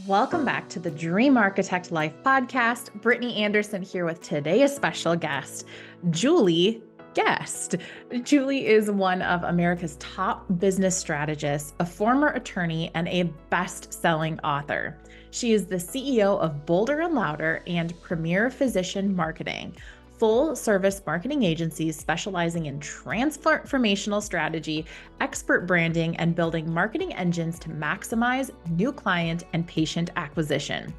Welcome back to the Dream Architect Life podcast. Brittany Anderson here with today's special guest, Julie Guest. Julie is one of America's top business strategists, a former attorney, and a best-selling author. She is the CEO of Bolder and Louder and Premier Physician Marketing, full-service marketing agencies specializing in transformational strategy, expert branding, and building marketing engines to maximize new client and patient acquisition.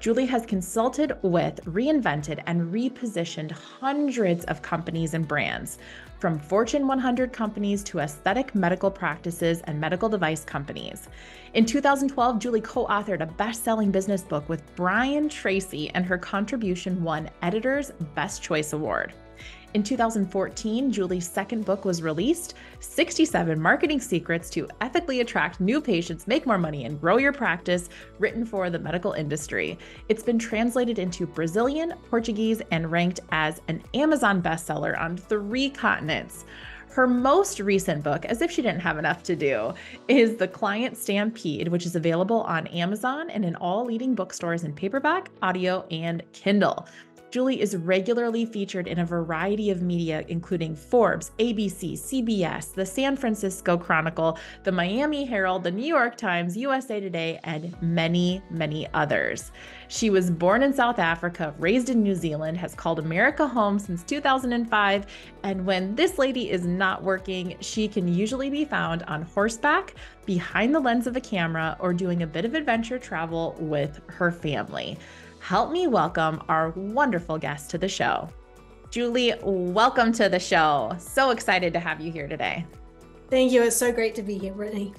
Julie has consulted with, reinvented, and repositioned hundreds of companies and brands, from Fortune 100 companies to aesthetic medical practices and medical device companies. In 2012, Julie co-authored a best-selling business book with Brian Tracy, and her contribution won Editor's Best Choice Award. In 2014, Julie's second book was released, 67 Marketing Secrets to Ethically Attract New Patients, Make More Money, and Grow Your Practice, written for the medical industry. It's been translated into Brazilian, Portuguese, and ranked as an Amazon bestseller on 3 continents. Her most recent book, as if she didn't have enough to do, is The Client Stampede, which is available on Amazon and in all leading bookstores in paperback, audio, and Kindle. Julie is regularly featured in a variety of media, including Forbes, ABC, CBS, the San Francisco Chronicle, the Miami Herald, the New York Times, USA Today, and many, many others. She was born in South Africa, raised in New Zealand, has called America home since 2005, and when this lady is not working, she can usually be found on horseback, behind the lens of a camera, or doing a bit of adventure travel with her family. Help me welcome our wonderful guest to the show. Julie, welcome to the show. So excited to have you here today. Thank you. It's so great to be here, Brittany.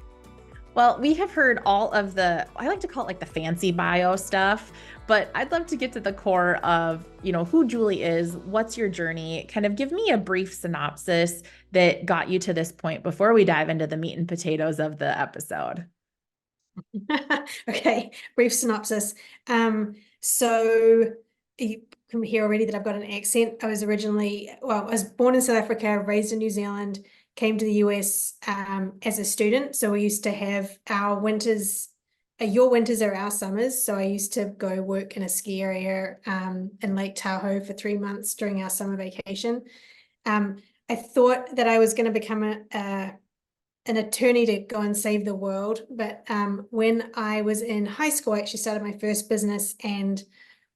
Well, we have heard all of I like to call it like the fancy bio stuff, but I'd love to get to the core of, who Julie is, what's your journey, kind of give me a brief synopsis that got you to this point before we dive into the meat and potatoes of the episode. Okay, brief synopsis. So you can hear already that I've got an accent. I was born in South Africa, raised in New Zealand, came to the US as a student. So we used to have our winters, your winters are our summers. So I used to go work in a ski area in Lake Tahoe for 3 months during our summer vacation. I thought that I was going to become an attorney to go and save the world. But when I was in high school, I actually started my first business, and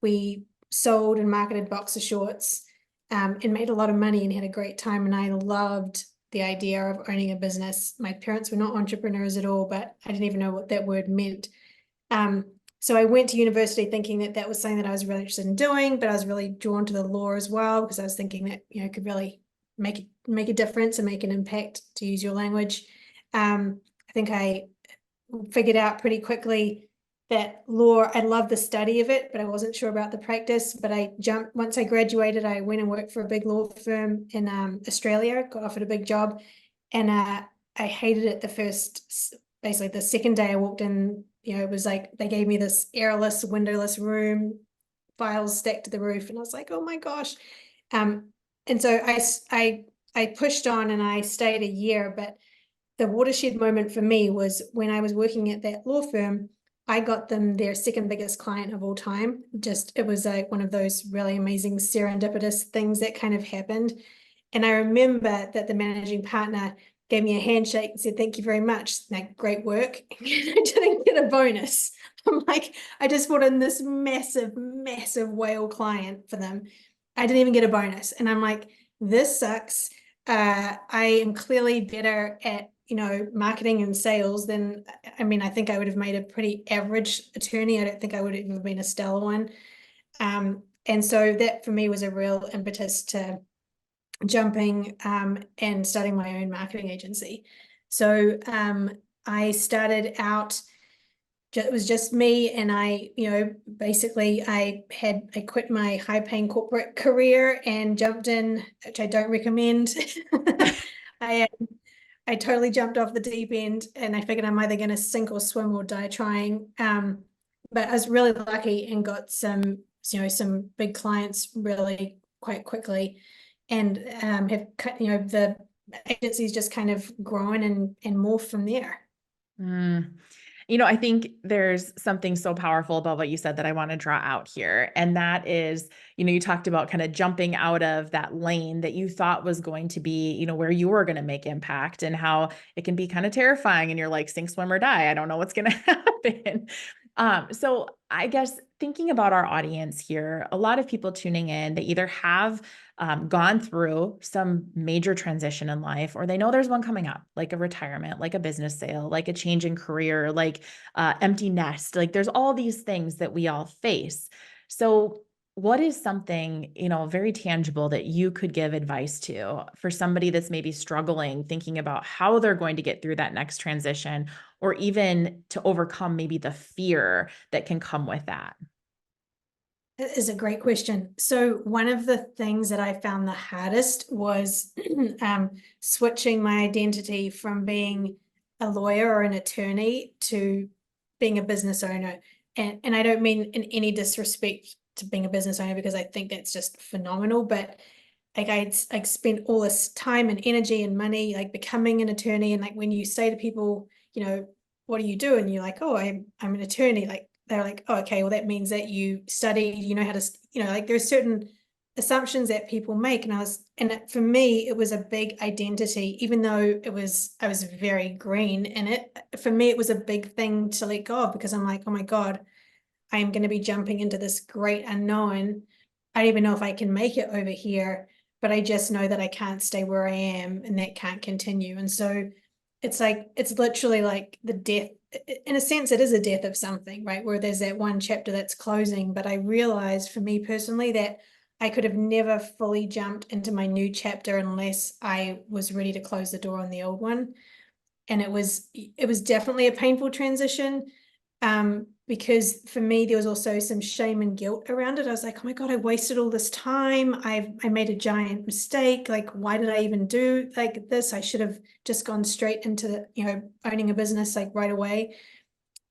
we sold and marketed boxer shorts and made a lot of money and had a great time. And I loved the idea of owning a business. My parents were not entrepreneurs at all, but I didn't even know what that word meant. So I went to university thinking that that was something that I was really interested in doing, but I was really drawn to the law as well, because I was thinking that, could really make a difference and make an impact, to use your language. I think I figured out pretty quickly that law, I loved the study of it, but I wasn't sure about the practice. But once I graduated, I went and worked for a big law firm in Australia, got offered a big job, and I hated it basically the second day I walked in. It was like they gave me this airless, windowless room, files stacked to the roof, and I was like, oh my gosh. And so I pushed on and I stayed a year, but the watershed moment for me was when I was working at that law firm. I got them their second biggest client of all time. It was like one of those really amazing serendipitous things that kind of happened. And I remember that the managing partner gave me a handshake and said, thank you very much. Like, great work. And I didn't get a bonus. I'm like, I just brought in this massive, massive whale client for them. I didn't even get a bonus. And I'm like, this sucks. I am clearly better at marketing and sales than, I think I would have made a pretty average attorney. I don't think I would have even been a stellar one. And so that for me was a real impetus to jumping and starting my own marketing agency. So I started out, it was just me, and I quit my high paying corporate career and jumped in, which I don't recommend. I totally jumped off the deep end, and I figured I'm either going to sink or swim or die trying. But I was really lucky and got some big clients really quite quickly, and the agency's just kind of grown and morphed from there. I think there's something so powerful about what you said that I want to draw out here. And that is, you talked about kind of jumping out of that lane that you thought was going to be, where you were going to make impact, and how it can be kind of terrifying. And you're like, sink, swim, or die. I don't know what's going to happen. So I guess thinking about our audience here, a lot of people tuning in, they either have gone through some major transition in life, or they know there's one coming up, like a retirement, like a business sale, like a change in career, like empty nest. Like there's all these things that we all face. So what is something, very tangible that you could give advice to for somebody that's maybe struggling, thinking about how they're going to get through that next transition, or even to overcome maybe the fear that can come with that? That is a great question. So one of the things that I found the hardest was switching my identity from being a lawyer or an attorney to being a business owner. And I don't mean in any disrespect to being a business owner, because I think that's just phenomenal. But like I'd spent all this time and energy and money like becoming an attorney. And like when you say to people, what do you do? And you're like, oh, I'm an attorney. Like they're like, oh, okay, well, that means that you studied, you know how to, like there's certain assumptions that people make. And for me, it was a big identity, even though I was very green in it. For me, it was a big thing to let go of, because I'm like, oh my God, I am going to be jumping into this great unknown. I don't even know if I can make it over here, but I just know that I can't stay where I am, and that can't continue. And so it's literally like the death. In a sense, it is a death of something, right? Where there's that one chapter that's closing. But I realized for me personally that I could have never fully jumped into my new chapter unless I was ready to close the door on the old one. And it was definitely a painful transition, because for me there was also some shame and guilt around it. I was like, oh my God, I wasted all this time. I made a giant mistake. Like, why did I even do like this? I should have just gone straight into owning a business like right away.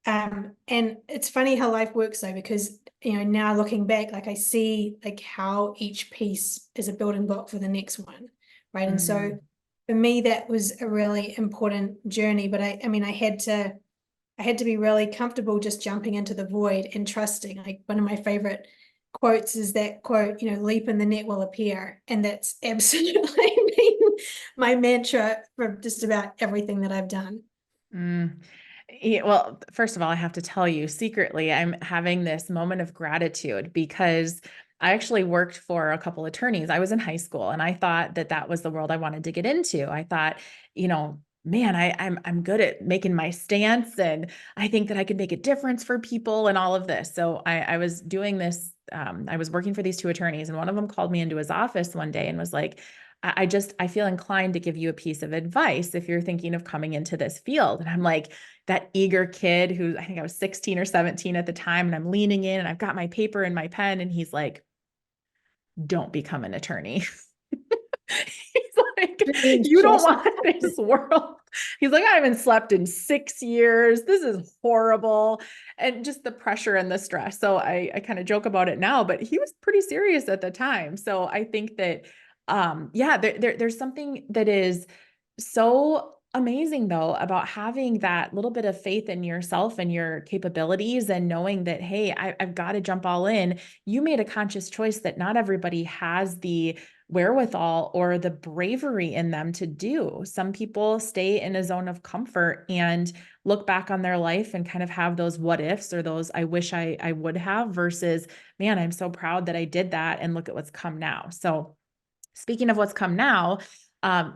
And it's funny how life works though, because now looking back, like I see like how each piece is a building block for the next one, right? And so for me that was a really important journey. But I mean, I had to be really comfortable just jumping into the void and trusting. Like one of my favorite quotes is that quote, leap and the net will appear. And that's absolutely been my mantra for just about everything that I've done. Yeah, well, first of all, I have to tell you secretly, I'm having this moment of gratitude because I actually worked for a couple attorneys. I was in high school and I thought that that was the world I wanted to get into. I thought, man, I'm good at making my stance, and I think that I could make a difference for people and all of this. So I was doing this. I was working for these two attorneys, and one of them called me into his office one day and was like, I feel inclined to give you a piece of advice if you're thinking of coming into this field. And I'm like, that eager kid who, I think I was 16 or 17 at the time, and I'm leaning in and I've got my paper and my pen, and he's like, don't become an attorney. He's like, you don't want this world. He's like, I haven't slept in 6 years. This is horrible. And just the pressure and the stress. So I kind of joke about it now, but he was pretty serious at the time. So I think that, yeah, there's something that is so amazing though about having that little bit of faith in yourself and your capabilities, and knowing that, hey, I've got to jump all in. You made a conscious choice that not everybody has the wherewithal or the bravery in them to do. Some people stay in a zone of comfort and look back on their life and kind of have those what ifs, or those I wish I would have, versus, man, I'm so proud that I did that and look at what's come now. So speaking of what's come now,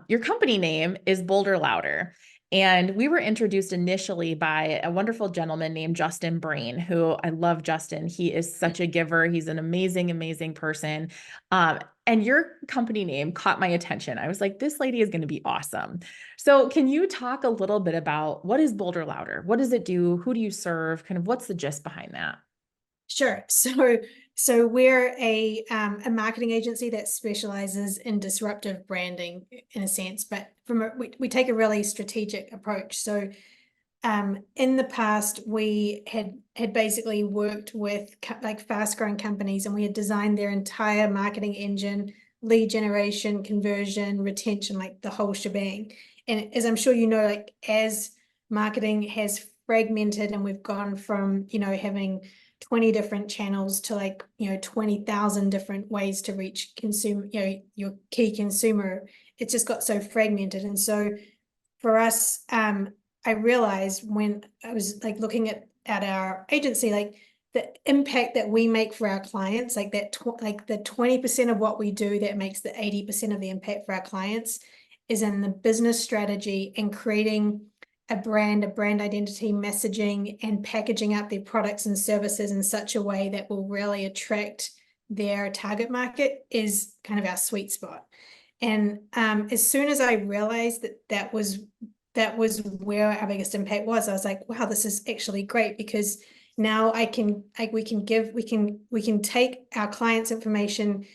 your company name is Bolder Louder. And we were introduced initially by a wonderful gentleman named Justin Brain, who I love Justin. He is such a giver. He's an amazing, amazing person. And your company name caught my attention. I was like, this lady is going to be awesome. So can you talk a little bit about what is Bolder Louder? What does it do? Who do you serve? Kind of what's the gist behind that? Sure. So we're a marketing agency that specializes in disruptive branding in a sense, but we take a really strategic approach. So in the past, we had basically worked with like fast growing companies, and we had designed their entire marketing engine, lead generation, conversion, retention, like the whole shebang. And as I'm sure you know, like as marketing has fragmented, and we've gone from, having 20 different channels to like, 20,000 different ways to reach consumer, your key consumer. It's just got so fragmented. And so for us, I realized when I was like looking at our agency, like the impact that we make for our clients, like that, like the 20% of what we do that makes the 80% of the impact for our clients is in the business strategy and creating a brand identity, messaging, and packaging up their products and services in such a way that will really attract their target market is kind of our sweet spot. And as soon as I realized that was where our biggest impact was, I was like, wow, this is actually great, because now we can take our clients' information,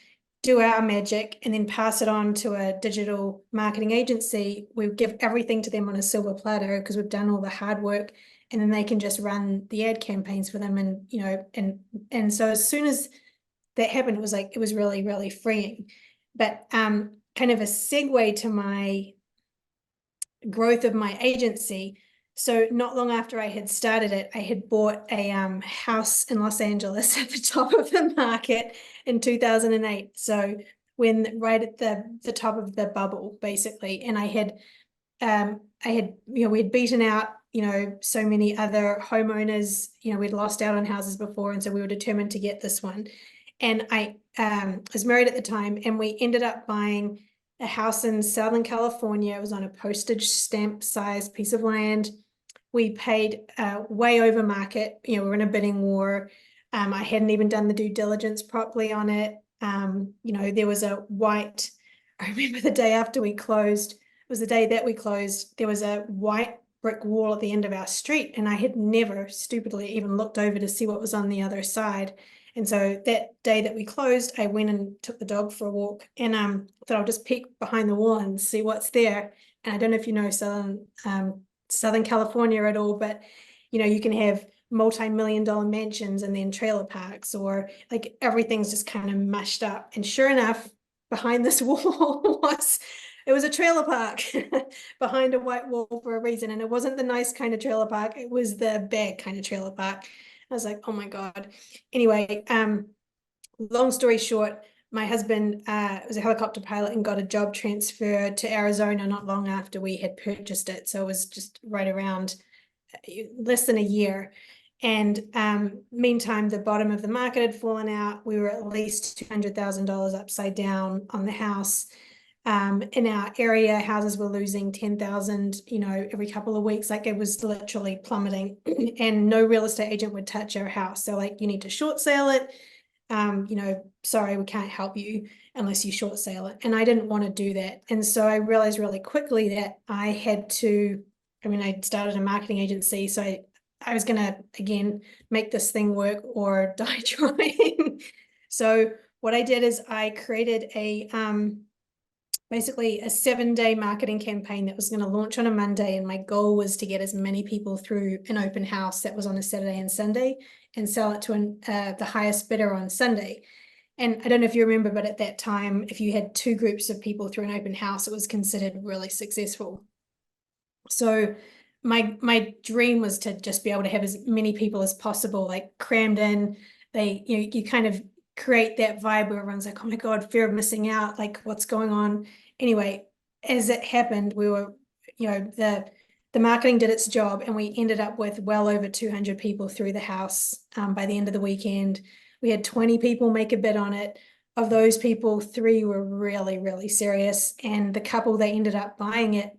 do our magic, and then pass it on to a digital marketing agency. We give everything to them on a silver platter because we've done all the hard work, and then they can just run the ad campaigns for them. And so as soon as that happened, it was really, really freeing. But kind of a segue to my growth of my agency. So not long after I had started it, I had bought a house in Los Angeles at the top of the market in 2008. So right at the top of the bubble, basically. And we had beaten out, so many other homeowners, we'd lost out on houses before. And so we were determined to get this one. And I was married at the time, and we ended up buying a house in Southern California. It was on a postage stamp size piece of land. We paid way over market. We were in a bidding war. I hadn't even done the due diligence properly on it. There was a white, I remember the day after we closed, it was the day that we closed, there was a white brick wall at the end of our street, and I had never stupidly even looked over to see what was on the other side. And so that day that we closed, I went and took the dog for a walk, and thought I'll just peek behind the wall and see what's there. And I don't know if you know Southern California at all, but you can have multi-million-dollar mansions and then trailer parks, or like everything's just kind of mashed up. And sure enough, behind this wall it was a trailer park behind a white wall for a reason. And it wasn't the nice kind of trailer park, it was the bad kind of trailer park. I was like, oh my God. Anyway, long story short, my husband was a helicopter pilot and got a job transfer to Arizona not long after we had purchased it. So it was just right around less than a year. And meantime, the bottom of the market had fallen out. We were at least $200,000 upside down on the house. In our area, houses were losing 10,000, every couple of weeks. Like, it was literally plummeting, and no real estate agent would touch our house. So like, you need to short sale it. Sorry, we can't help you unless you short sale it. And I didn't want to do that. And so I realized really quickly that I had to, I started a marketing agency. So I was going to, again, make this thing work or die trying. So what I did is I created basically a 7-day marketing campaign that was going to launch on a Monday. And my goal was to get as many people through an open house that was on a Saturday and Sunday, and sell it to the highest bidder on Sunday. And I don't know if you remember, but at that time, if you had 2 groups of people through an open house, it was considered really successful. So my dream was to just be able to have as many people as possible, like, crammed in. You kind of create that vibe where everyone's like, oh my God, fear of missing out, like, what's going on? Anyway, as it happened, we were, the marketing did its job, and we ended up with well over 200 people through the house by the end of the weekend. We had 20 people make a bid on it. Of those people, 3 were really, really serious. And the couple that ended up buying it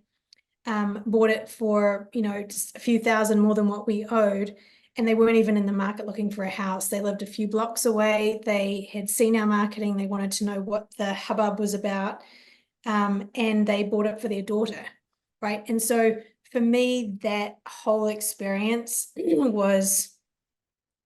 bought it for, just a few thousand more than what we owed. And they weren't even in the market looking for a house. They lived a few blocks away. They had seen our marketing. They wanted to know what the hubbub was about. And they bought it for their daughter, right? And so for me, that whole experience was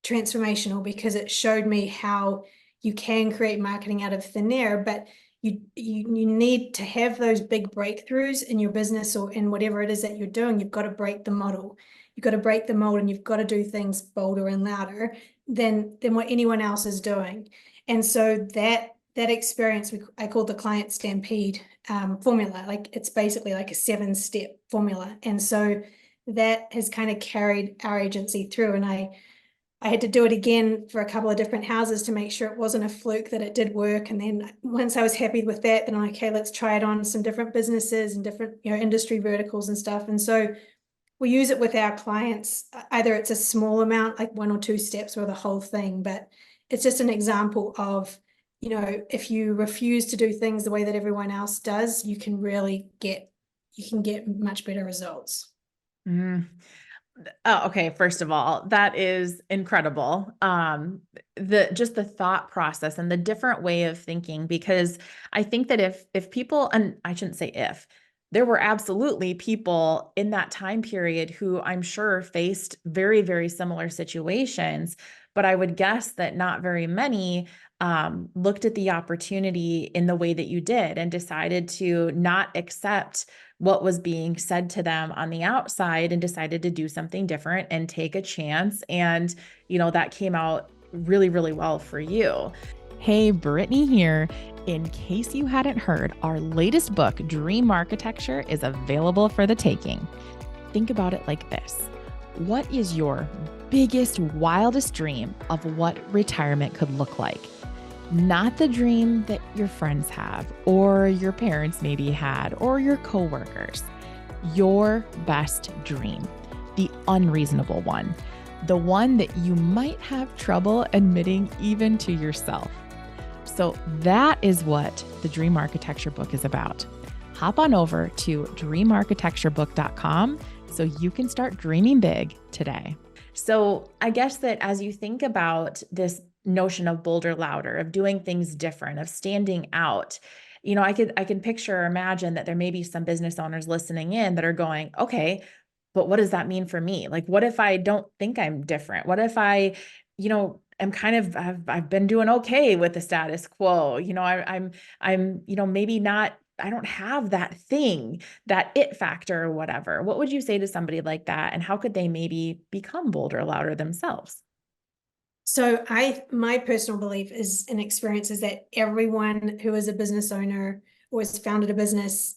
transformational, because it showed me how you can create marketing out of thin air, but you need to have those big breakthroughs in your business or in whatever it is that you're doing. You've got to break the model. You've got to break the mold, and you've got to do things bolder and louder than what anyone else is doing. And so that experience, I called the client stampede formula. Like, it's basically like a 7-step formula. And so that has kind of carried our agency through. And I had to do it again for a couple of different houses to make sure it wasn't a fluke, that it did work. And then once I was happy with that, then I'm like, okay, let's try it on some different businesses and different, industry verticals and stuff. And so we use it with our clients. Either it's a small amount, like 1 or 2 steps, or the whole thing, but it's just an example of, if you refuse to do things the way that everyone else does, you can get much better results. Mm. Oh, okay. First of all, that is incredible. Just the thought process and the different way of thinking, because I think that if people, and I shouldn't say if, there were absolutely people in that time period who I'm sure faced very, very similar situations, but I would guess that not very many looked at the opportunity in the way that you did and decided to not accept what was being said to them on the outside and decided to do something different and take a chance. And, that came out really, really well for you. Hey, Brittany here. In case you hadn't heard, our latest book, Dream Architecture, is available for the taking. Think about it like this. What is your biggest, wildest dream of what retirement could look like? Not the dream that your friends have, or your parents maybe had, or your coworkers. Your best dream, the unreasonable one, the one that you might have trouble admitting even to yourself. So that is what the Dream Architecture book is about. Hop on over to dreamarchitecturebook.com so you can start dreaming big today. So I guess that as you think about this notion of bolder, louder, of doing things different, of standing out, I can picture or imagine that there may be some business owners listening in that are going, okay, but what does that mean for me? Like, what if I don't think I'm different? What if I, am kind of, I've been doing okay with the status quo. I'm, maybe not, I don't have that thing, that it factor or whatever. What would you say to somebody like that? And how could they maybe become bolder, louder themselves? So my personal belief is and experience is that everyone who is a business owner or has founded a business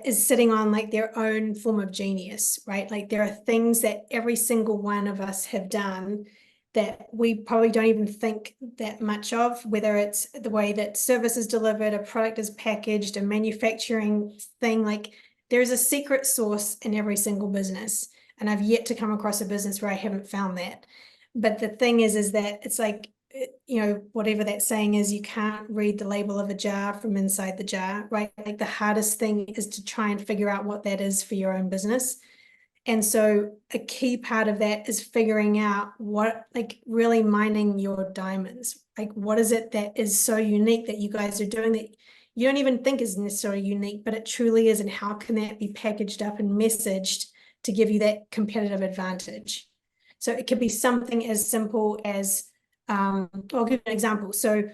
is sitting on like their own form of genius, right? Like there are things that every single one of us have done that we probably don't even think that much of, whether it's the way that service is delivered, a product is packaged, a manufacturing thing. Like there's a secret sauce in every single business. And I've yet to come across a business where I haven't found that. But the thing is that it's like, whatever that saying is, you can't read the label of a jar from inside the jar, right? Like the hardest thing is to try and figure out what that is for your own business. And so a key part of that is figuring out what, like really mining your diamonds. Like what is it that is so unique that you guys are doing that you don't even think is necessarily unique, but it truly is. And how can that be packaged up and messaged to give you that competitive advantage? So it could be something as simple as, I'll give you an example. So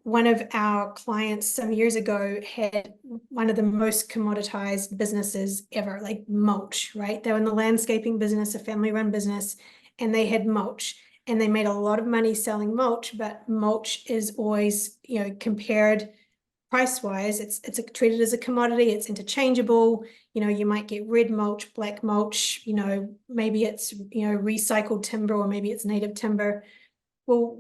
one of our clients some years ago had one of the most commoditized businesses ever, like mulch, right? They were in the landscaping business, a family-run business, and they had mulch. And they made a lot of money selling mulch, but mulch is always, compared price-wise, it's treated as a commodity. It's interchangeable. You might get red mulch, black mulch, maybe it's, recycled timber, or maybe it's native timber. Well,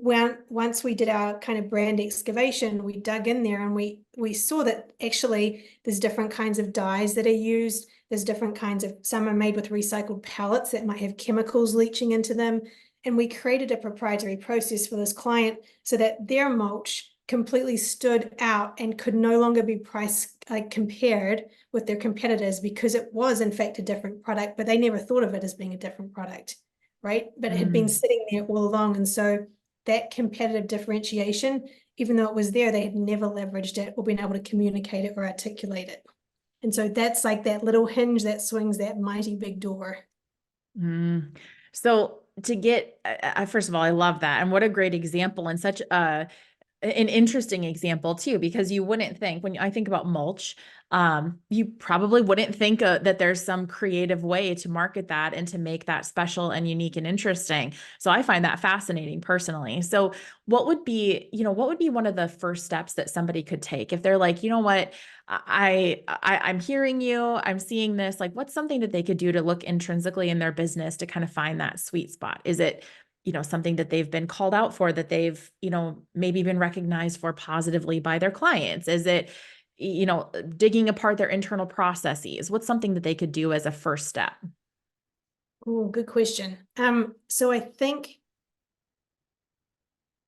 once we did our kind of brand excavation, we dug in there and we saw that actually there's different kinds of dyes that are used. There's different kinds of, some are made with recycled pellets that might have chemicals leaching into them. And we created a proprietary process for this client so that their mulch completely stood out and could no longer be compared with their competitors, because it was in fact a different product, but they never thought of it as being a different product, right? But it had been sitting there all along. And so that competitive differentiation, even though it was there, they had never leveraged it or been able to communicate it or articulate it. And so that's like that little hinge that swings that mighty big door. So to get, first of all, I love that. And what a great example, and such a an interesting example too, because you wouldn't think when I think about mulch, you probably wouldn't think that there's some creative way to market that and to make that special and unique and interesting. So I find that fascinating personally. So what would be, what would be one of the first steps that somebody could take if they're like, you know what, I'm hearing you, I'm seeing this, like what's something that they could do to look intrinsically in their business to kind of find that sweet spot? Is it something that they've been called out for, that they've, maybe been recognized for positively by their clients? Is it, digging apart their internal processes? What's something that they could do as a first step? Oh, good question. So I think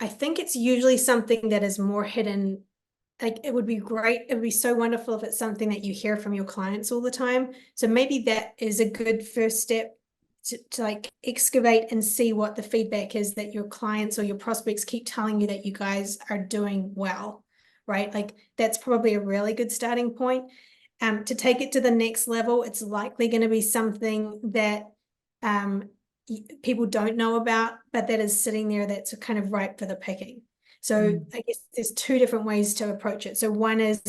it's usually something that is more hidden. Like it would be great. It would be so wonderful if it's something that you hear from your clients all the time. So maybe that is a good first step to like excavate and see what the feedback is that your clients or your prospects keep telling you that you guys are doing well, right? Like that's probably a really good starting point. To take it to the next level, it's likely going to be something that people don't know about, but that is sitting there that's kind of ripe for the picking. So I guess there's two different ways to approach it. So one is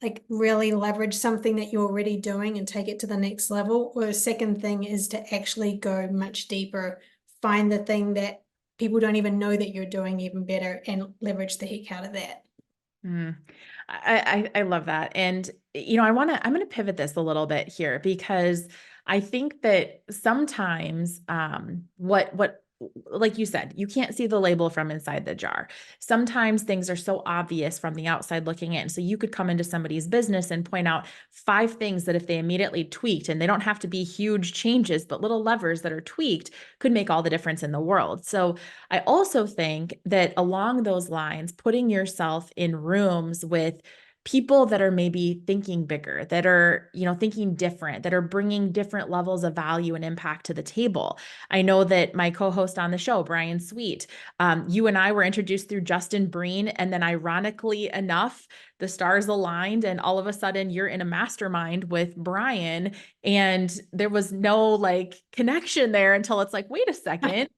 like really leverage something that you're already doing and take it to the next level. Or the second thing is to actually go much deeper, find the thing that people don't even know that you're doing even better and leverage the heck out of that. I love that. And, I'm going to pivot this a little bit here because I think that sometimes, what, like you said, you can't see the label from inside the jar. Sometimes things are so obvious from the outside looking in. So you could come into somebody's business and point out 5 things that if they immediately tweaked, and they don't have to be huge changes, but little levers that are tweaked could make all the difference in the world. So I also think that along those lines, putting yourself in rooms with people that are maybe thinking bigger, that are, thinking different, that are bringing different levels of value and impact to the table. I know that my co-host on the show, Brian Sweet, you and I were introduced through Justin Breen, and then ironically enough, the stars aligned, and all of a sudden you're in a mastermind with Brian, and there was no like connection there until it's like, wait a second.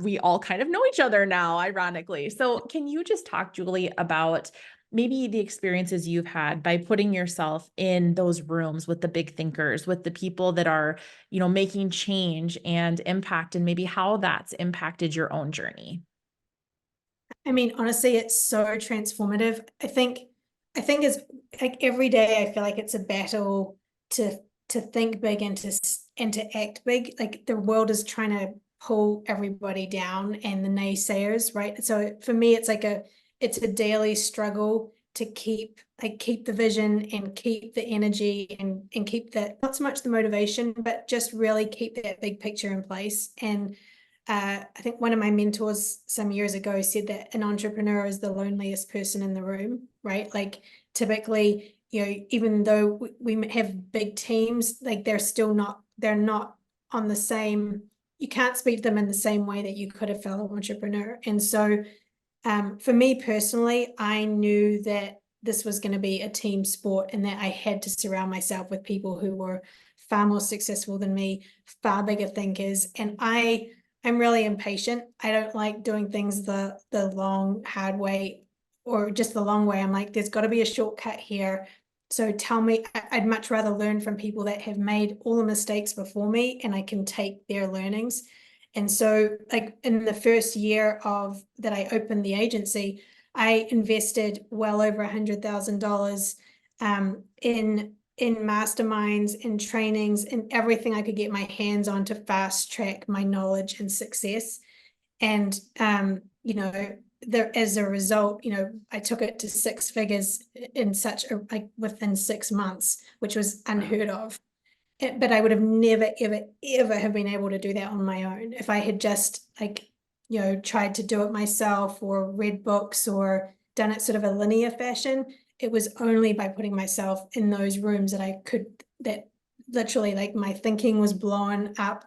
We all kind of know each other now, ironically. So can you just talk, Julie, about maybe the experiences you've had by putting yourself in those rooms with the big thinkers, with the people that are, making change and impact, and maybe how that's impacted your own journey? I mean, honestly, it's so transformative. I think it's like every day I feel like it's a battle to think big and to act big. Like the world is trying to pull everybody down and the naysayers, right? So for me, it's a daily struggle to keep the vision and keep the energy and keep that, not so much the motivation, but just really keep that big picture in place. And I think one of my mentors some years ago said that an entrepreneur is the loneliest person in the room, right? Like typically, even though we have big teams, like they're not on the same, you can't speak to them in the same way that you could a fellow entrepreneur. And so for me personally, I knew that this was going to be a team sport and that I had to surround myself with people who were far more successful than me, far bigger thinkers. And I'm really impatient. I don't like doing things the long, hard way or just the long way. I'm like, there's got to be a shortcut here. So tell me, I'd much rather learn from people that have made all the mistakes before me and I can take their learnings. And so like in the first year of that I opened the agency, I invested well over $100,000 in masterminds, in trainings, and everything I could get my hands on to fast track my knowledge and success. And as a result, I took it to 6 figures in within 6 months, which was unheard of. But I would have never, ever, ever have been able to do that on my own if I had just tried to do it myself or read books or done it sort of a linear fashion. It was only by putting myself in those rooms that literally like my thinking was blown up.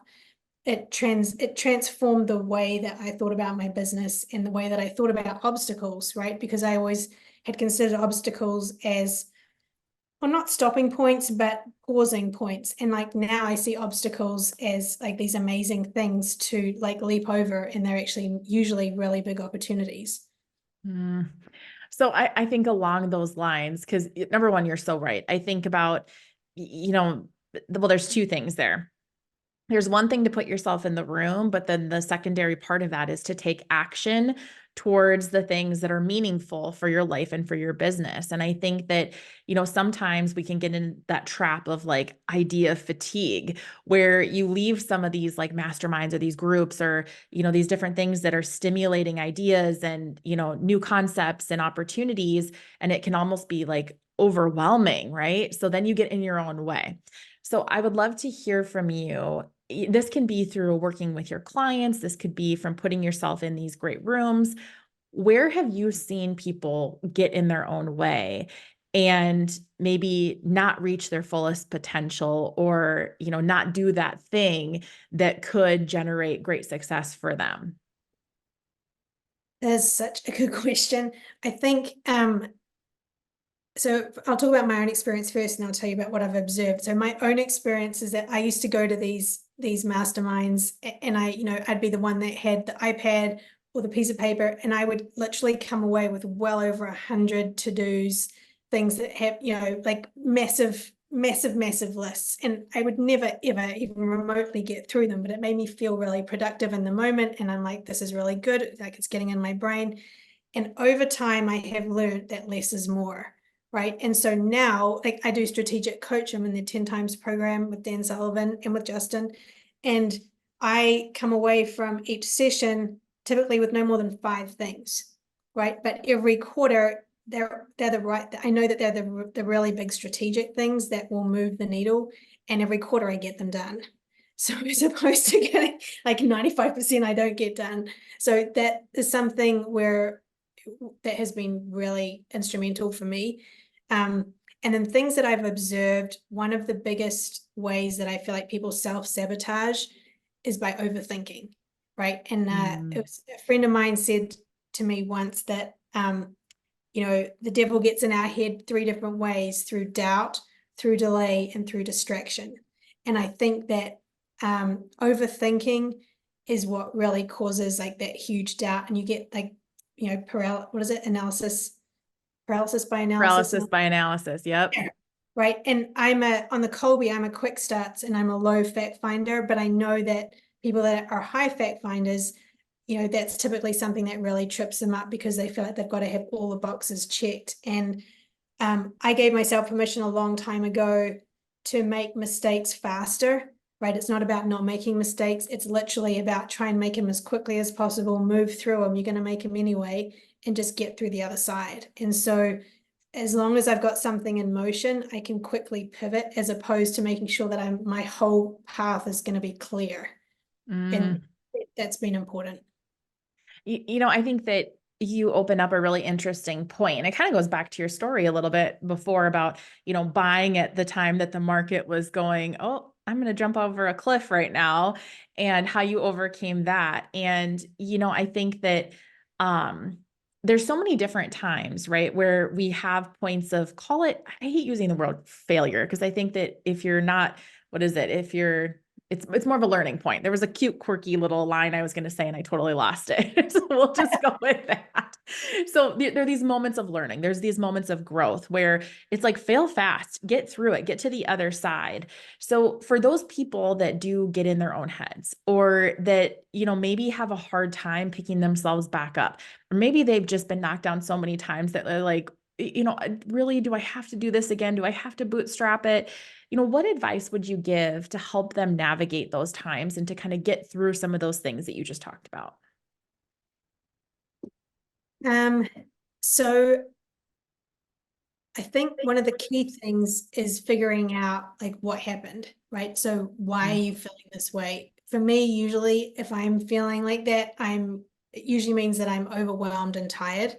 It transformed the way that I thought about my business and the way that I thought about obstacles, right? Because I always had considered obstacles as, well, not stopping points, but pausing points. And like now I see obstacles as like these amazing things to like leap over, and they're actually usually really big opportunities. Mm. So I think along those lines, because number one, you're so right. I think about, well, there's two things there. There's one thing to put yourself in the room, but then the secondary part of that is to take action towards the things that are meaningful for your life and for your business. And I think that, sometimes we can get in that trap of like idea fatigue, where you leave some of these like masterminds or these groups or, these different things that are stimulating ideas and, new concepts and opportunities. And it can almost be like overwhelming, right? So then you get in your own way. So I would love to hear from you. This can be through working with your clients. This could be from putting yourself in these great rooms. Where have you seen people get in their own way and maybe not reach their fullest potential or, not do that thing that could generate great success for them? That's such a good question. I think, so I'll talk about my own experience first, and I'll tell you about what I've observed. So my own experience is that I used to go to these masterminds, and I'd be the one that had the iPad or the piece of paper, and I would literally come away with well over 100 to-dos, things that have, like massive lists. And I would never, ever even remotely get through them, but it made me feel really productive in the moment. And I'm like, this is really good. Like, it's getting in my brain. And over time, I have learned that less is more. Right. And so now, like, I do strategic coach. I'm in the 10 times program with Dan Sullivan and with Justin. And I come away from each session typically with no more than 5 things. Right. But every quarter, they're the right. I know that they're the really big strategic things that will move the needle. And every quarter I get them done. So as opposed to getting like 95% I don't get done. So that is something where that has been really instrumental for me. And then things that I've observed, one of the biggest ways that I feel like people self-sabotage is by overthinking, right? And it was a friend of mine said to me once that, the devil gets in our head 3 different ways: through doubt, through delay, and through distraction. And I think that overthinking is what really causes like that huge doubt, and you get like, what is it? Paralysis by analysis. Paralysis by analysis. Yep. Yeah. Right. And on the Colby, I'm a quick starts and I'm a low fact finder, but I know that people that are high fact finders, that's typically something that really trips them up because they feel like they've got to have all the boxes checked. And I gave myself permission a long time ago to make mistakes faster, right? It's not about not making mistakes. It's literally about try and make them as quickly as possible, move through them. You're going to make them anyway, and just get through the other side. And so as long as I've got something in motion, I can quickly pivot, as opposed to making sure that my whole path is going to be clear. And that's been important. I think that you open up a really interesting point, and it kind of goes back to your story a little bit before about, buying at the time that the market was going, oh, I'm going to jump over a cliff right now, and how you overcame that. And, I think that, there's so many different times, right, where we have points of, call it, I hate using the word failure, because I think that if you're not, what is it? If you're it's more of a learning point. There was a cute, quirky little line I was going to say, and I totally lost it. So we'll just go with that. So there are these moments of learning. There's these moments of growth where it's like, fail fast, get through it, get to the other side. So for those people that do get in their own heads, or that, maybe have a hard time picking themselves back up, or maybe they've just been knocked down so many times that they're like, really, do I have to do this again? Do I have to bootstrap it? What advice would you give to help them navigate those times and to kind of get through some of those things that you just talked about? So I think one of the key things is figuring out like what happened, right? So why are you feeling this way? For me, usually if I'm feeling like that, it usually means that I'm overwhelmed and tired,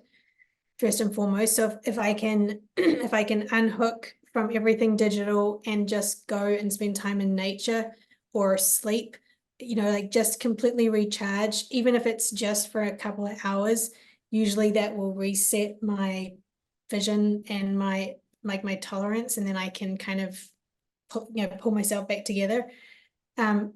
first and foremost. So if I can if I can unhook from everything digital and just go and spend time in nature or sleep, like just completely recharge, even if it's just for a couple of hours, usually that will reset my vision and my tolerance, and then I can kind of pull myself back together.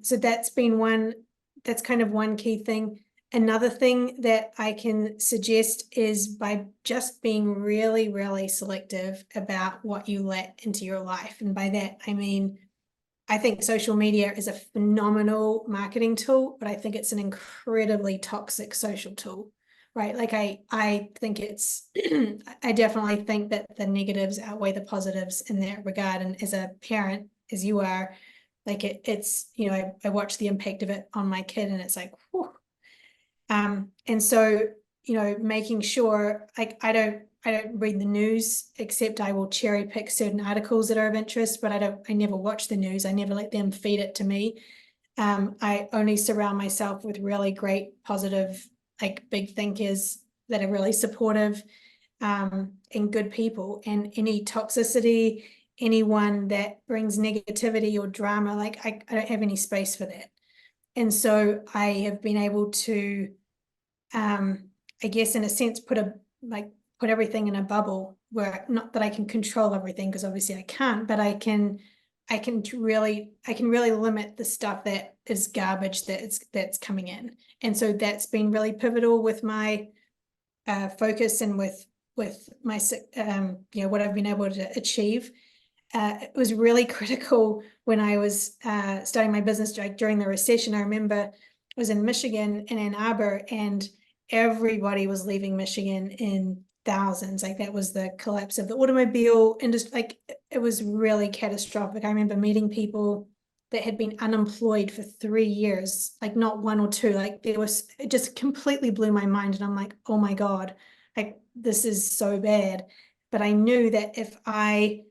So that's kind of one key thing. Another thing that I can suggest is by just being really, really selective about what you let into your life. And by that, I mean, I think social media is a phenomenal marketing tool, but I think it's an incredibly toxic social tool, right? Like I think it's, I definitely think that the negatives outweigh the positives in that regard. And as a parent, as you are, like it's, you know, I watch the impact of it on my kid and it's like, whew. And so, you know, making sure, like, I don't read the news, except I will cherry pick certain articles that are of interest, but I never watch the news. I never let them feed it to me. I only surround myself with really great, positive, like big thinkers that are really supportive, and good people. And any toxicity, anyone that brings negativity or drama, like I don't have any space for that. And so I have been able to, I guess in a sense, put everything in a bubble where, not that I can control everything, because obviously I can't, but I can really limit the stuff that is garbage that's coming in. And so that's been really pivotal with my focus and with my you know, what I've been able to achieve. It was really critical when I was starting my business during the recession. I remember I was in Michigan, in Ann Arbor, and everybody was leaving Michigan in thousands. Like that was the collapse of the automobile industry. Like it was really catastrophic. I remember meeting people that had been unemployed for 3 years, like not one or two. Like it just completely blew my mind. And I'm like, oh my God, like this is so bad. But I knew that if I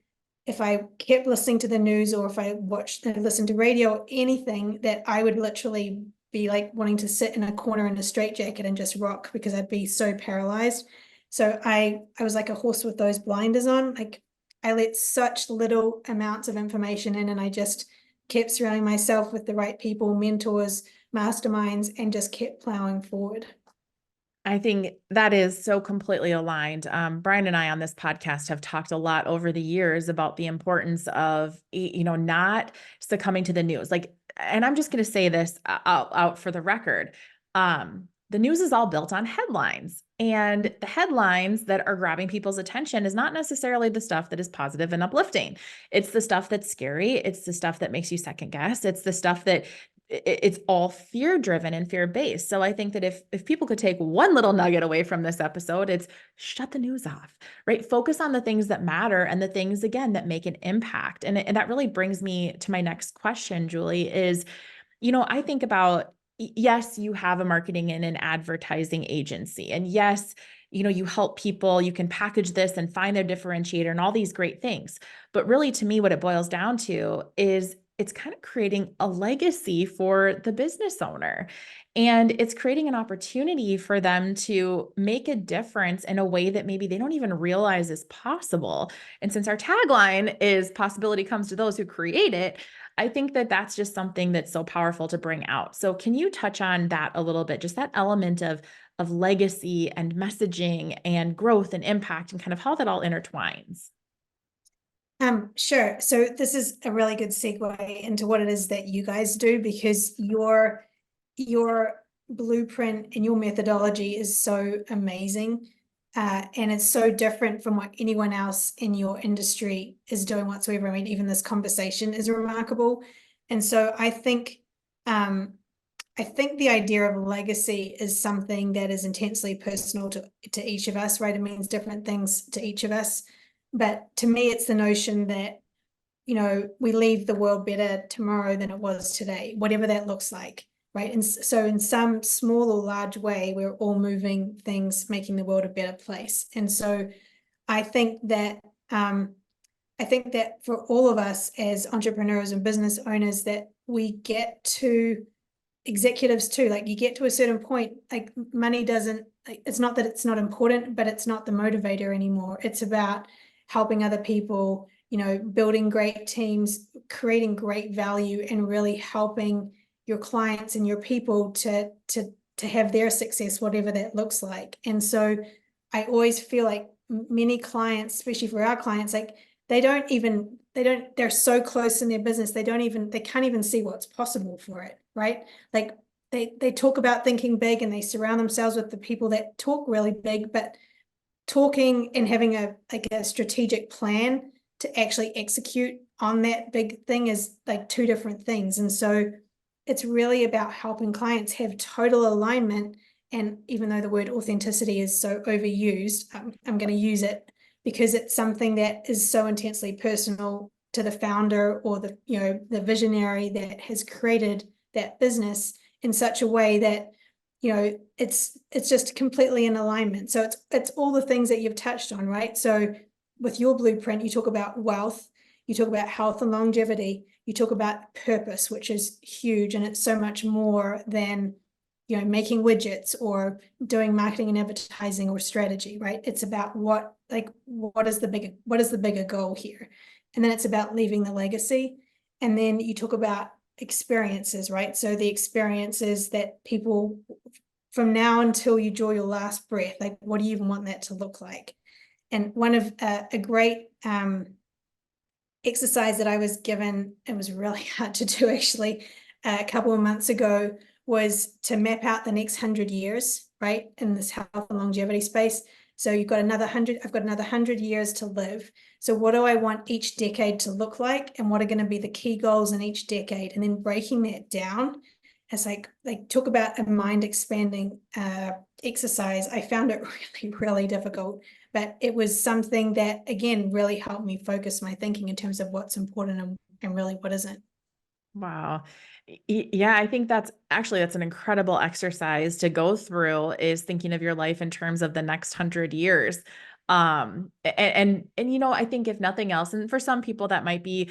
kept listening to the news, or if I listened to radio or anything, that I would literally be like wanting to sit in a corner in a straitjacket and just rock, because I'd be so paralyzed. So I was like a horse with those blinders on. Like I let such little amounts of information in, and I just kept surrounding myself with the right people, mentors, masterminds, and just kept plowing forward. I think that is so completely aligned. Brian and I on this podcast have talked a lot over the years about the importance of, you know, not succumbing to the news. Like, and I'm just going to say this out for the record. The news is all built on headlines, and the headlines that are grabbing people's attention is not necessarily the stuff that is positive and uplifting. It's the stuff that's scary. It's the stuff that makes you second guess. It's the stuff that it's all fear driven and fear based. So I think that if people could take one little nugget away from this episode, it's shut the news off, right? Focus on the things that matter and the things, again, that make an impact. And that really brings me to my next question, Julie, is, you know, I think about, yes, you have a marketing and an advertising agency, and yes, you know, you help people, you can package this and find their differentiator and all these great things. But really, to me, what it boils down to is it's kind of creating a legacy for the business owner. And it's creating an opportunity for them to make a difference in a way that maybe they don't even realize is possible. And since our tagline is possibility comes to those who create it, I think that that's just something that's so powerful to bring out. So can you touch on that a little bit? Just that element of legacy and messaging and growth and impact, and kind of how that all intertwines. Sure. So this is a really good segue into what it is that you guys do, because your blueprint and your methodology is so amazing. And it's so different from what anyone else in your industry is doing whatsoever. I mean, even this conversation is remarkable. And so I think the idea of legacy is something that is intensely personal to each of us, right? It means different things to each of us. But to me, it's the notion that, you know, we leave the world better tomorrow than it was today, whatever that looks like, right? And so in some small or large way, we're all moving things, making the world a better place. And so I think that for all of us as entrepreneurs and business owners, that we get to, executives too, like you get to a certain point, like money doesn't, like, it's not that it's not important, but it's not the motivator anymore. It's about helping other people, you know, building great teams, creating great value, and really helping your clients and your people to have their success, whatever that looks like. And so I always feel like many clients, especially for our clients, like they're so close in their business, they can't even see what's possible for it, right? Like they talk about thinking big and they surround themselves with the people that talk really big, but talking and having a strategic plan to actually execute on that big thing is like two different things. And so it's really about helping clients have total alignment. And even though the word authenticity is so overused, I'm going to use it because it's something that is so intensely personal to the founder or the visionary that has created that business in such a way that it's just completely in alignment. So it's all the things that you've touched on, right? So with your blueprint, you talk about wealth, you talk about health and longevity, you talk about purpose, which is huge, and it's so much more than making widgets or doing marketing and advertising or strategy, right? It's about what is the bigger goal here, and then it's about leaving the legacy, and then you talk about experiences, right? So the experiences that people from now until you draw your last breath, like what do you even want that to look like? And one of a great exercise that I was given, it was really hard to do actually a couple of months ago, was to map out the next 100 years, right, in this health and longevity space. So you've got another 100, I've got another 100 years to live. So what do I want each decade to look like? And what are going to be the key goals in each decade? And then breaking that down as like talk about a mind expanding exercise. I found it really, really difficult, but it was something that, again, really helped me focus my thinking in terms of what's important and really what isn't. Wow. Yeah, I think that's an incredible exercise to go through, is thinking of your life in terms of the next 100 years. And I think if nothing else, and for some people that might be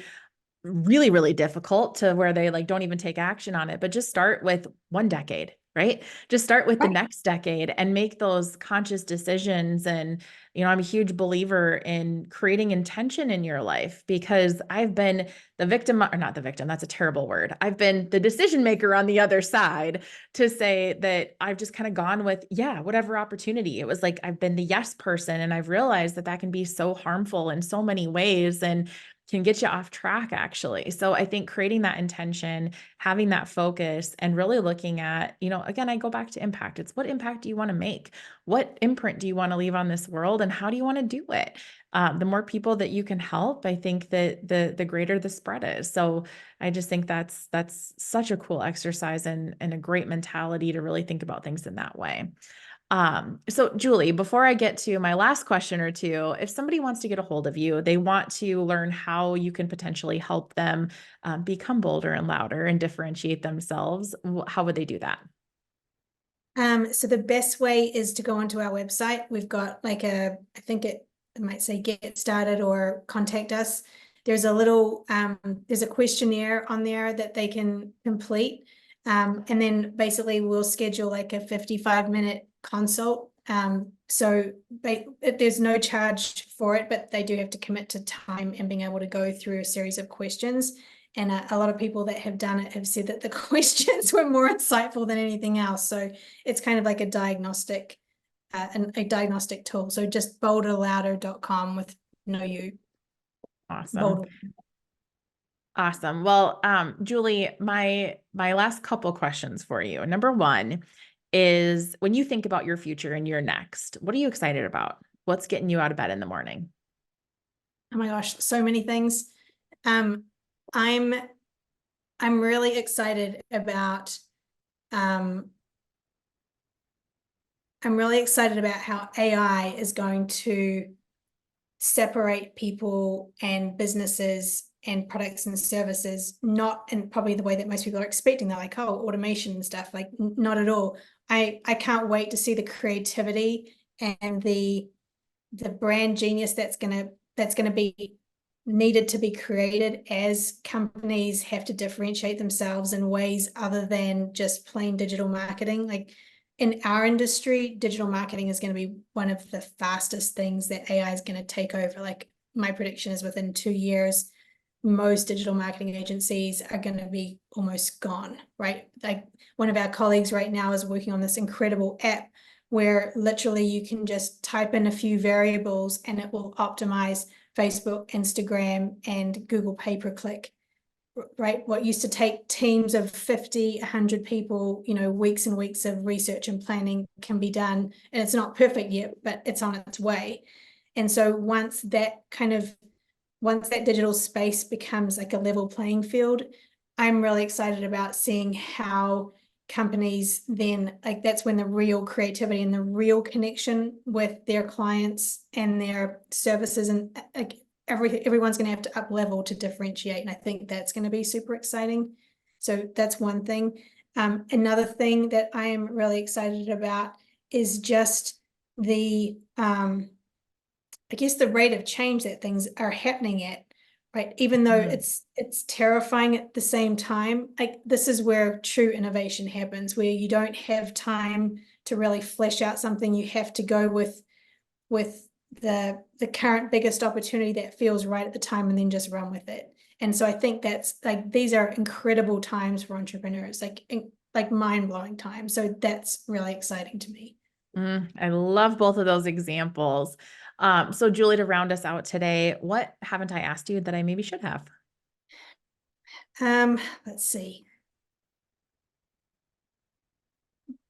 really, really difficult to where they like don't even take action on it, but just start with one decade, right? Just start with the next decade and make those conscious decisions. And, I'm a huge believer in creating intention in your life, because I've been the victim, or not the victim, that's a terrible word. I've been the decision maker on the other side, to say that I've just kind of gone with, yeah, whatever opportunity. It was like, I've been the yes person, and I've realized that can be so harmful in so many ways and can get you off track, actually. So I think creating that intention, having that focus, and really looking at, again, I go back to impact. It's what impact do you want to make? What imprint do you want to leave on this world? And how do you want to do it? The more people that you can help, I think that the greater the spread is. So I just think that's such a cool exercise and a great mentality to really think about things in that way. So Julie, before I get to my last question or two, if somebody wants to get a hold of you, they want to learn how you can potentially help them become bolder and louder and differentiate themselves, how would they do that? So the best way is to go onto our website. We've got I think it might say get started or contact us. There's there's a questionnaire on there that they can complete. And then basically we'll schedule like a 55-minute consult. So there's no charge for it, but they do have to commit to time and being able to go through a series of questions. And a lot of people that have done it have said that the questions were more insightful than anything else. So it's kind of like a diagnostic tool. So just bolderlouder.com with no U. Awesome. Bolder. Awesome. Well, Julie, my last couple questions for you. Number one is, when you think about your future and your next, what are you excited about? What's getting you out of bed in the morning? Oh my gosh, so many things. I'm really excited about how AI is going to separate people and businesses and products and services, not in probably the way that most people are expecting. They're like, oh, automation and stuff, like not at all. I can't wait to see the creativity and the brand genius that's gonna be needed to be created as companies have to differentiate themselves in ways other than just plain digital marketing. Like in our industry, digital marketing is going to be one of the fastest things that AI is going to take over. Like my prediction is within 2 years, most digital marketing agencies are going to be almost gone, right? Like one of our colleagues right now is working on this incredible app where literally you can just type in a few variables and it will optimize Facebook, Instagram, and Google pay-per-click right, what used to take teams of 50, 100 people, weeks and weeks of research and planning can be done. And it's not perfect yet, but it's on its way. And so once that digital space becomes like a level playing field, I'm really excited about seeing how companies then, like, that's when the real creativity and the real connection with their clients and their services, and like everyone's going to have to up level to differentiate. And I think that's going to be super exciting. So that's one thing. Another thing that I am really excited about is just the I guess the rate of change that things are happening at, right? Even though it's terrifying at the same time, like, this is where true innovation happens, where you don't have time to really flesh out something. You have to go with the current biggest opportunity that feels right at the time, and then just run with it. And so I think that's like, these are incredible times for entrepreneurs, like mind-blowing times. So that's really exciting to me. I love both of those examples. So Julie, to round us out today, what haven't I asked you that I maybe should have? Let's see.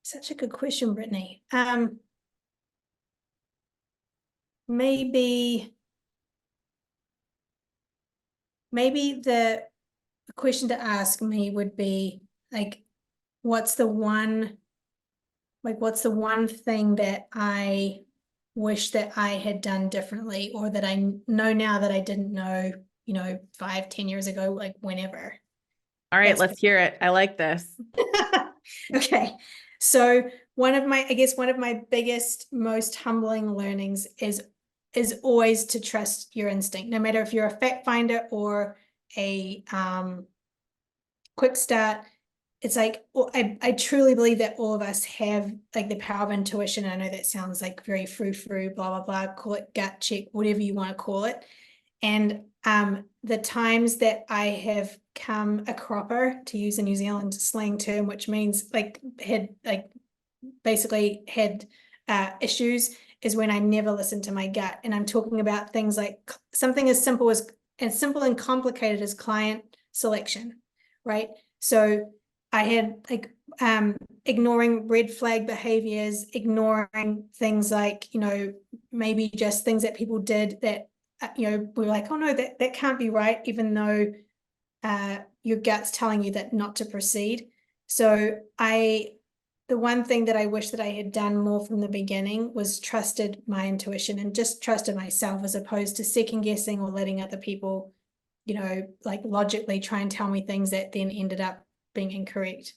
Such a good question, Brittany. Maybe the question to ask me would be, like, what's the one thing that I wish that I had done differently, or that I know now that I didn't know, 5, 10 years ago, like whenever. All right, let's hear it. I like this. Okay. So one of my biggest, most humbling learnings is always to trust your instinct, no matter if you're a fact finder or a quick start. It's like, I truly believe that all of us have like the power of intuition. I know that sounds like very frou-frou, blah, blah, blah, call it gut check, whatever you want to call it. And the times that I have come a cropper, to use a New Zealand slang term, which means basically had issues, is when I never listened to my gut. And I'm talking about things like something as simple and complicated as client selection, right? So I had ignoring red flag behaviors, ignoring things like, maybe just things that people did that, we're like, oh no, that can't be right, even though your gut's telling you that not to proceed. So the one thing that I wish that I had done more from the beginning was trusted my intuition and just trusted myself, as opposed to second guessing or letting other people, like logically try and tell me things that then ended up being incorrect.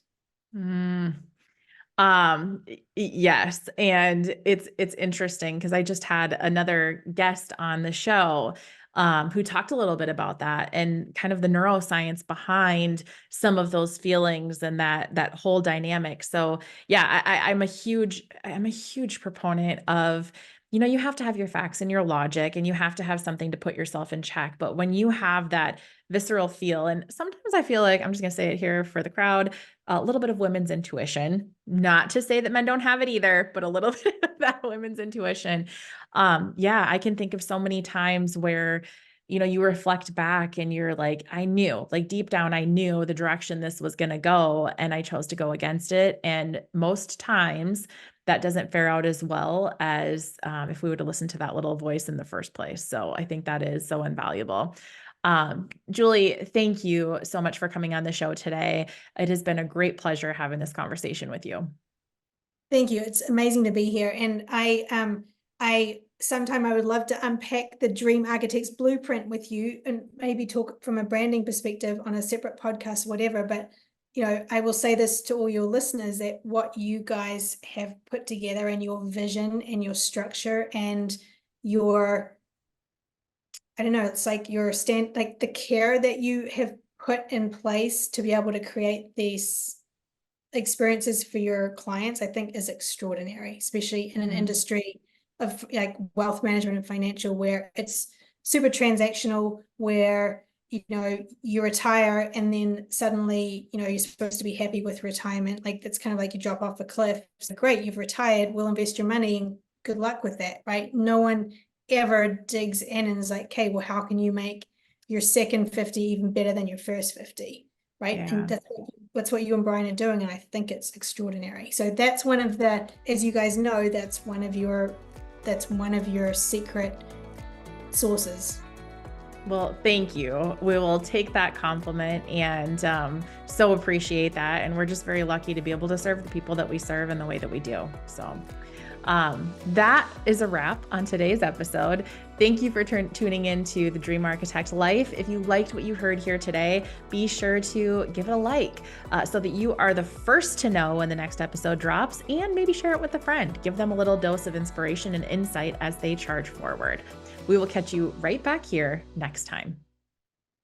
Yes. And it's interesting because I just had another guest on the show, who talked a little bit about that and kind of the neuroscience behind some of those feelings and that whole dynamic. So yeah, I'm a huge proponent of, you have to have your facts and your logic, and you have to have something to put yourself in check. But when you have that visceral feel, and sometimes I feel like, I'm just going to say it here for the crowd, a little bit of women's intuition, not to say that men don't have it either, but a little bit of that women's intuition. Yeah, I can think of so many times where, you reflect back and you're like, I knew, like deep down, I knew the direction this was going to go, and I chose to go against it. And most times that doesn't fare out as well as if we would have listened to that little voice in the first place. So I think that is so invaluable. Julie, thank you so much for coming on the show today. It has been a great pleasure having this conversation with you. Thank you. It's amazing to be here. And sometime I would love to unpack the Dream Architect's blueprint with you, and maybe talk from a branding perspective on a separate podcast, whatever. But, I will say this to all your listeners, that what you guys have put together, and your vision and your structure and your, I don't know, it's like like the care that you have put in place to be able to create these experiences for your clients, I think is extraordinary, especially in an industry of like wealth management and financial, where it's super transactional, where, you retire and then suddenly, you're supposed to be happy with retirement. Like, that's kind of like you drop off a cliff. It's like, great, you've retired, we'll invest your money and good luck with that, right? No one ever digs in and is like, okay, well, how can you make your second 50 even better than your first 50, right? Yeah. And that's what you and Brian are doing, and I think it's extraordinary. So that's one of the, as you guys know, that's one of your secret sources. Well, thank you. We will take that compliment and so appreciate that. And we're just very lucky to be able to serve the people that we serve in the way that we do. So that is a wrap on today's episode. Thank you for tuning in to the Dream Architect Life. If you liked what you heard here today, be sure to give it a like so that you are the first to know when the next episode drops, and maybe share it with a friend. Give them a little dose of inspiration and insight as they charge forward. We will catch you right back here next time.